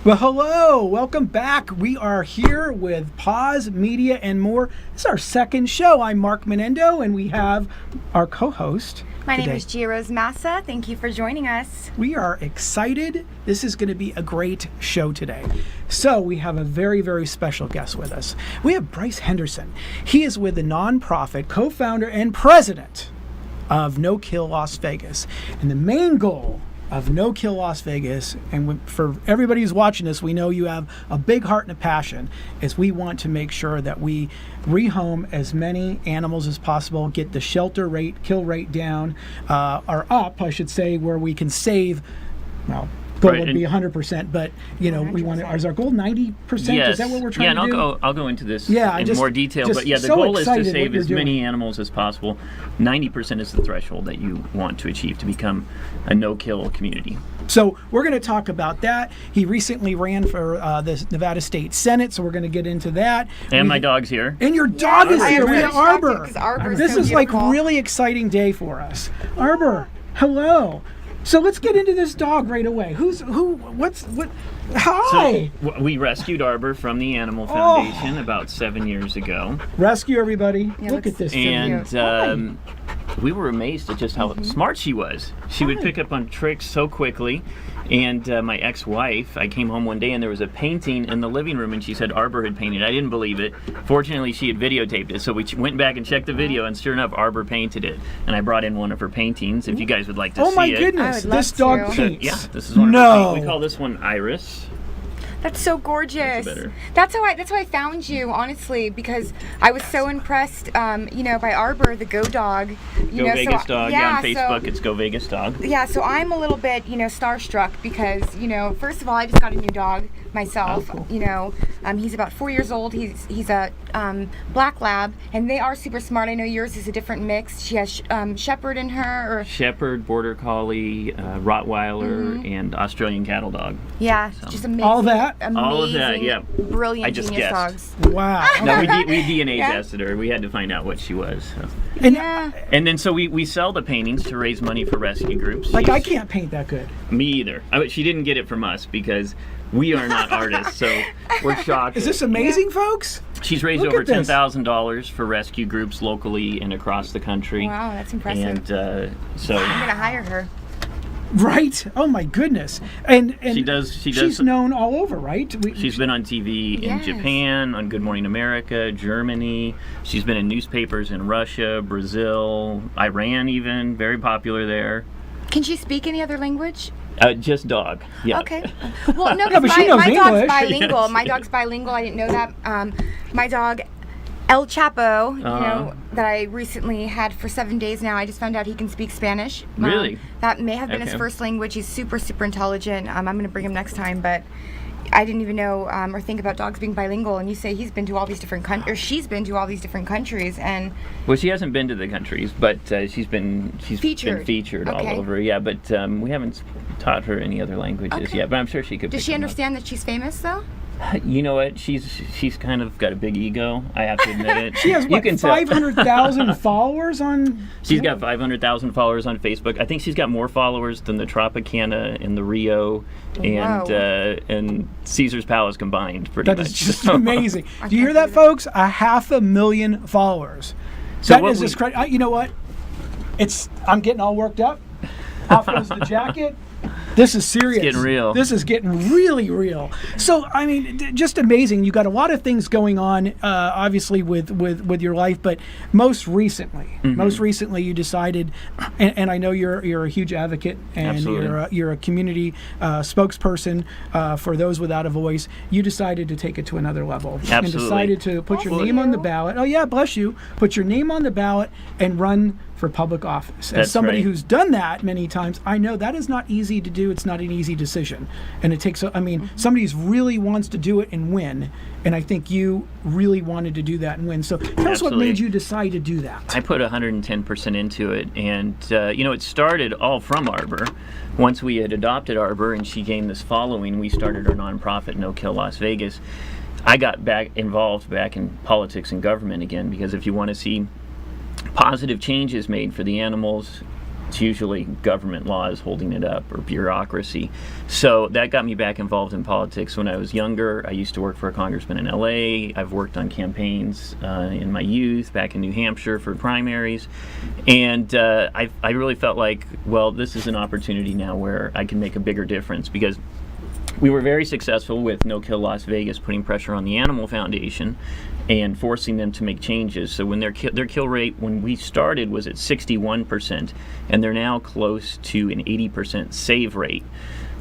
Well, hello, welcome back. We are here with Paws, Media, and More. This is our second show. I'm Mark Menendo, and we have our co-host. My name is Gia Rose Massa. Thank you for joining us. We are excited. This is going to be a great show today. So we have a very, very special guest with us. We have Bryce Henderson. He is with the nonprofit, co-founder, and president of No Kill Las Vegas. And the main goal of No Kill Las Vegas, and for everybody who's watching this, we know you have a big heart and a passion, is we want to make sure that we rehome as many animals as possible, get the shelter rate, kill rate down, or up, I should say, where we can save, well, goal would be 100%, but you know, 100%. We want to, is our goal 90%? Yes. Is that what we're trying to do? Yeah, and I'll go into this in more detail, but yeah, the so goal is to excited save as doing. many animals as possible. 90% is the threshold that you want to achieve to become a no-kill community. So we're going to talk about that. He recently ran for the Nevada State Senate, so we're going to get into that. And my dog's here. And your dog is here. We have Arbor. This so is like really exciting day for us. Arbor, hello. So let's get into this dog right away. Hi. So we rescued Arbor from the Animal Foundation about 7 years ago. Rescue everybody. Yeah, look at this. And we were amazed at just how smart she was. She would pick up on tricks so quickly. And my ex-wife, I came home one day and there was a painting in the living room and she said Arbor had painted. I didn't believe it. Fortunately, she had videotaped it, so we went back and checked the video, and sure enough, Arbor painted it. And I brought in one of her paintings, if you guys would like to see it. Oh my goodness, this dog paints. Yeah, this is one of her paintings. We call this one Iris. That's so gorgeous. That's how I found you, honestly, because I was so impressed, by Arbor, the Go Dog. Go Vegas Dog. Yeah, on Facebook, it's Go Vegas Dog. Yeah, so I'm a little bit, starstruck because, first of all, I just got a new dog myself. Oh, cool. He's about 4 years old. He's a black lab, and they are super smart. I know yours is a different mix. She has Shepherd in her, or Shepherd, Border Collie, Rottweiler, and Australian Cattle Dog. Yeah, just amazing. All that. Amazing, all of that, yeah. Brilliant, I just genius guessed. dogs. Wow. No, we DNA tested her. We had to find out what she was. So. And then so we sell the paintings to raise money for rescue groups. Like, I can't paint that good. Me either. She didn't get it from us because we are not artists, so we're shocked. Is this amazing, folks? She's raised over $10,000 for rescue groups locally and across the country. Wow, that's impressive. And so I'm gonna hire her. Right. Oh my goodness. And she does. She's known all over, right? She's been on TV in Japan, on Good Morning America, Germany. She's been in newspapers in Russia, Brazil, Iran, even very popular there. Can she speak any other language? Just dog. Yeah. Okay. Well, no, but she knows my English. dog's bilingual. Yes. My dog's bilingual. I didn't know that. My dog, El Chapo, that I recently had for 7 days now. I just found out he can speak Spanish. Really? That may have been his first language. He's super, super intelligent. I'm going to bring him next time, but I didn't even know or think about dogs being bilingual. And you say he's been to all these different countries, or she's been to all these different countries, and well, she hasn't been to the countries, but she's been featured all over. Yeah, but we haven't taught her any other languages yet. But I'm sure she could. Does she understand that she's famous though? You know what? She's kind of got a big ego. I have to admit it. She has 500,000 followers on. She's got 500,000 followers on Facebook. I think she's got more followers than the Tropicana and the Rio and Caesar's Palace combined. That is just amazing. Do you hear that, folks? 500,000 followers. So that is just crazy. You know what? I'm getting all worked up. Off goes the jacket. This is serious. It's getting real. This is getting really real. So, I mean, just amazing. You got a lot of things going on, obviously, with your life. But most recently, you decided, and I know you're a huge advocate, and you're a community spokesperson for those without a voice. You decided to take it to another level. Absolutely. And decided to put your name on the ballot. Oh, yeah, bless you. Put your name on the ballot and run for public office. As somebody who's done that many times, I know that is not easy to do. It's not an easy decision. And it takes, somebody who really wants to do it and win. And I think you really wanted to do that and win. So tell us what made you decide to do that. I put 110% into it. And, it started all from Arbor. Once we had adopted Arbor and she gained this following, we started our nonprofit, No Kill Las Vegas. I got involved back in politics and government again, because if you want to see positive changes made for the animals it's usually government laws holding it up or bureaucracy. So that got me back involved in politics when I was younger. I used to work for a congressman in LA. I've worked on campaigns in my youth back in New Hampshire for primaries. And I really felt like, well, this is an opportunity now where I can make a bigger difference, because we were very successful with No Kill Las Vegas, putting pressure on the Animal Foundation and forcing them to make changes. So when their kill rate when we started was at 61%, and they're now close to an 80% save rate.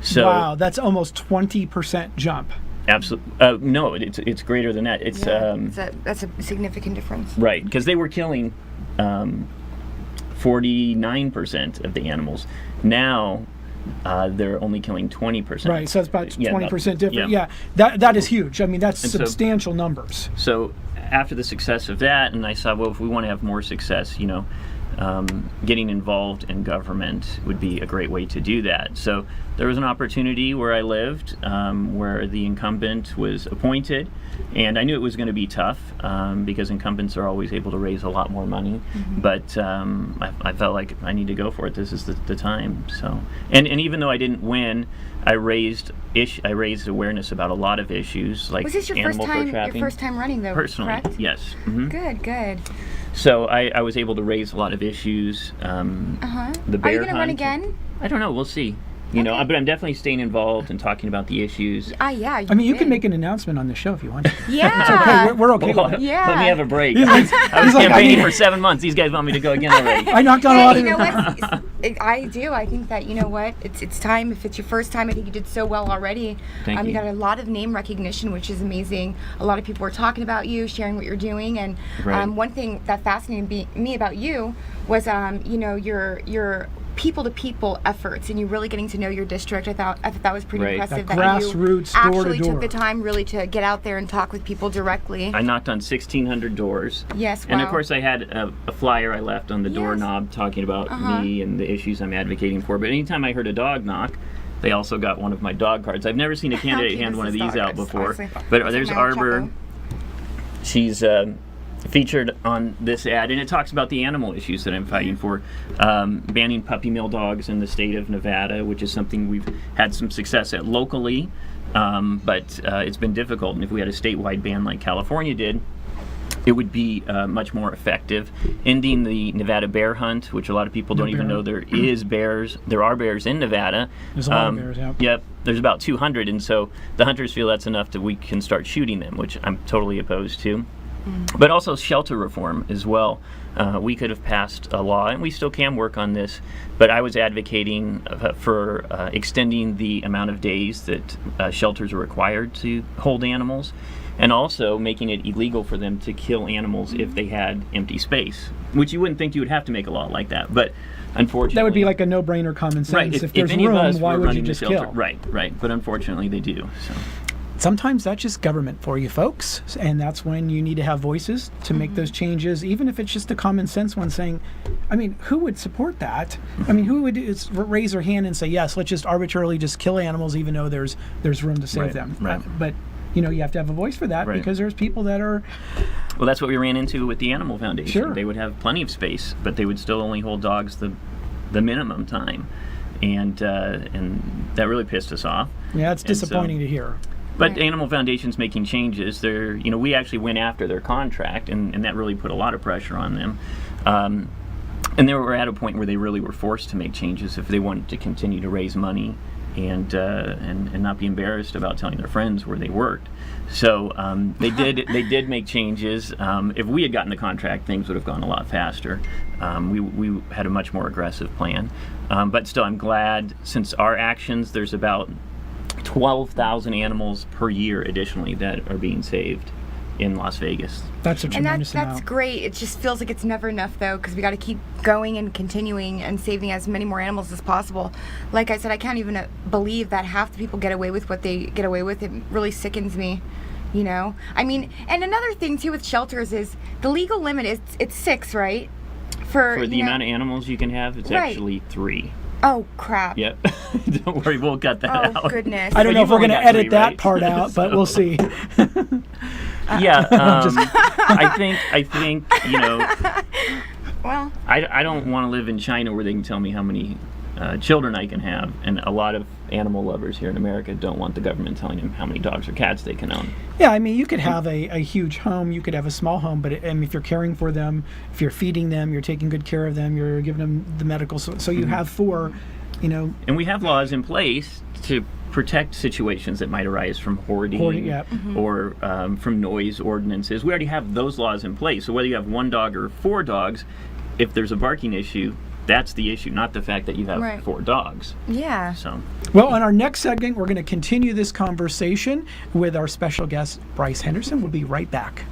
So wow, that's almost 20% jump. Absolutely, no, it's greater than that. It's that's a significant difference. Right, because they were killing 49% of the animals. Now they're only killing 20%. Right, so it's about 20% different. Yeah. That is huge. I mean, that's And substantial numbers. So after the success of that, and I saw, well, if we want to have more success, getting involved in government would be a great way to do that. So there was an opportunity where I lived, where the incumbent was appointed, and I knew it was going to be tough because incumbents are always able to raise a lot more money. Mm-hmm. But I felt like I need to go for it. This is the time. So, and even though I didn't win, I raised awareness about a lot of issues like Was this your animal first trapping. time running though? Personally, correct? yes. Mm-hmm. Good. So I was able to raise a lot of issues. The Are you bear going to run hunt. again? I don't know. We'll see. But I'm definitely staying involved and talking about the issues. Yeah. I mean, you can make an announcement on the show if you want to. Yeah. It's okay. We're okay with it. Yeah. Let me have a break. He's I was like, campaigning for 7 months. These guys want me to go again already. I knocked on a lot Hey, of you know your... what? I do. I think that, you know what? It's time. If it's your first time, I think you did so well already. Thank you. You got a lot of name recognition, which is amazing. A lot of people were talking about you, sharing what you're doing. And Right. one thing that fascinated me about you was, your people-to-people efforts, and you really getting to know your district. I thought that was pretty Right. impressive. That That grassroots, you door to actually door. took the time really to get out there and talk with people directly. I knocked on 1,600 doors. Yes, And of wow. course, I had a flyer I left on the Yes. doorknob talking about me and the issues I'm advocating for. But anytime I heard a dog knock, they also got one of my dog cards. I've never seen a candidate cute hand is one of this these dog? out It's before. honestly- But it's there's a male Arbor. Chapo. She's featured on this ad, and it talks about the animal issues that I'm fighting for. Banning puppy mill dogs in the state of Nevada, which is something we've had some success at locally, but it's been difficult. And if we had a statewide ban like California did, it would be much more effective. Ending the Nevada bear hunt, which a lot of people don't even know there is bears. There are bears in Nevada. There's a lot of bears, yeah. Yep, there's about 200, and so the hunters feel that's enough that we can start shooting them, which I'm totally opposed to. But also shelter reform as well. We could have passed a law, and we still can work on this, but I was advocating for extending the amount of days that shelters are required to hold animals, and also making it illegal for them to kill animals if they had empty space, which you wouldn't think you would have to make a law like that, but unfortunately... That would be like a no-brainer common sense. Right, if there's any of us room, why were would you running the just shelter, kill? Right, but unfortunately they do, so... Sometimes that's just government for you folks, and that's when you need to have voices to make those changes, even if it's just a common sense one saying, I mean, who would support that? I mean, who would raise their hand and say, yes, let's just arbitrarily just kill animals even though there's room to save them. Right. But you have to have a voice for that, Right. because there's people that are... Well, that's what we ran into with the Animal Foundation. Sure. They would have plenty of space, but they would still only hold dogs the minimum time, and that really pissed us off. Yeah, it's And disappointing so- to hear. But Right. Animal Foundation's making changes. We actually went after their contract, and that really put a lot of pressure on them. And they were at a point where they really were forced to make changes if they wanted to continue to raise money and not be embarrassed about telling their friends where they worked. So they did make changes. If we had gotten the contract, things would have gone a lot faster. We had a much more aggressive plan. But still, I'm glad, since our actions, there's about 12,000 animals per year additionally that are being saved in Las Vegas. That's a And tremendous that's amount. great. It just feels like it's never enough, though, because we got to keep going and continuing and saving as many more animals as possible. Like I said, I can't even believe that half the people get away with what they get away with. It really sickens me, I mean, and another thing, too, with shelters is the legal limit is it's 6, right? For the amount of animals you can have, it's Right. actually 3. Oh, crap. Yep. Don't worry, we'll cut that out. Oh, goodness. I don't know if You've we're only going to got edit 3, that right? part out, but we'll see. Yeah, I think Well, I don't want to live in China where they can tell me how many children I can have, and a lot of animal lovers here in America don't want the government telling them how many dogs or cats they can own. Yeah, I mean, you could have a huge home, you could have a small home, but if you're caring for them, if you're feeding them, you're taking good care of them, you're giving them the medical, so you have 4, you know. And we have laws in place to protect situations that might arise from hoarding, yeah. or from noise ordinances. We already have those laws in place. So whether you have 1 dog or 4 dogs, if there's a barking issue, that's the issue, not the fact that you have Right. 4 dogs. yeah. So Well, on our next segment, we're going to continue this conversation with our special guest, Bryce Henderson. We'll be right back.